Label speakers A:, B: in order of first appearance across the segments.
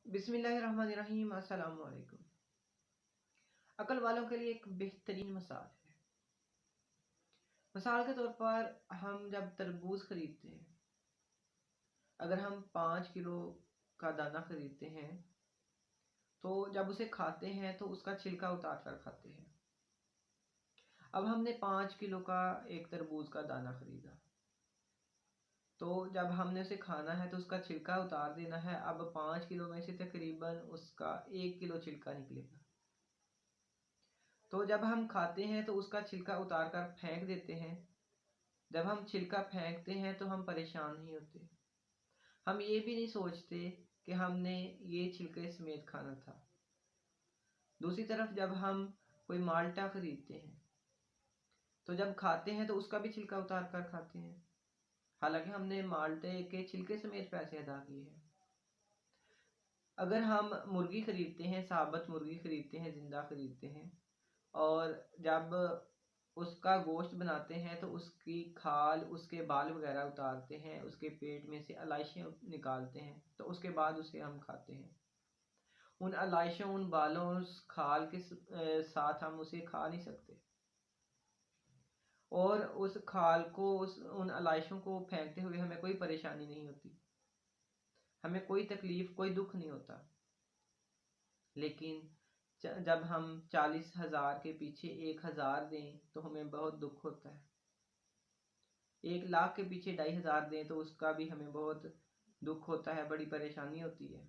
A: बिस्मिल्लाहिर्रहमानिर्रहीम। अस्सलाम वालेकुम। अकल वालों के लिए एक बेहतरीन मिसाल है। मिसाल के तौर पर हम जब तरबूज खरीदते हैं, अगर हम 5 किलो का दाना खरीदते हैं तो जब उसे खाते हैं तो उसका छिलका उतार कर खाते हैं। अब हमने 5 किलो का एक तरबूज का दाना खरीदा, तो जब हमने उसे खाना है तो उसका छिलका उतार देना है। अब 5 किलो में से तकरीबन उसका 1 किलो छिलका निकलेगा। तो जब हम खाते हैं तो उसका छिलका उतार कर फेंक देते हैं। जब हम छिलका फेंकते हैं तो हम परेशान नहीं होते, हम ये भी नहीं सोचते कि हमने ये छिलके समेत खाना था। दूसरी तरफ जब हम कोई माल्टा खरीदते हैं तो जब खाते हैं तो उसका भी छिलका उतार कर खाते हैं, हालांकि हमने माल्टे के छिलके समेत पैसे अदा किए हैं। अगर हम मुर्गी खरीदते हैं, साबुत मुर्गी खरीदते हैं, जिंदा खरीदते हैं, और जब उसका गोश्त बनाते हैं तो उसकी खाल, उसके बाल वगैरह उतारते हैं, उसके पेट में से अलाइशें निकालते हैं, तो उसके बाद उसे हम खाते हैं। उन अलाइशों, उन बालों, उस खाल के साथ हम उसे खा नहीं सकते, और उस खाल को, उन अलाइशों को फेंकते हुए हमें कोई परेशानी नहीं होती, हमें कोई तकलीफ, कोई दुख नहीं होता। लेकिन जब हम 40,000 के पीछे 1,000 दें तो हमें बहुत दुख होता है। 1 लाख के पीछे 2,500 दें तो उसका भी हमें बहुत दुख होता है, बड़ी परेशानी होती है।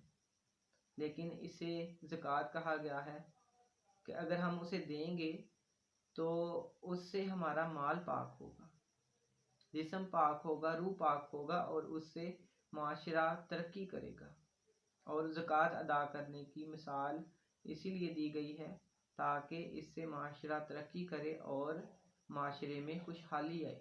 A: लेकिन इसे ज़कात कहा गया है कि अगर हम उसे देंगे तो उससे हमारा माल पाक होगा, जिस्म पाक होगा, रूह पाक होगा, और उससे माशरा तरक्की करेगा। और ज़कात अदा करने की मिसाल इसीलिए दी गई है ताकि इससे माशरा तरक्की करे और माशरे में खुशहाली आए।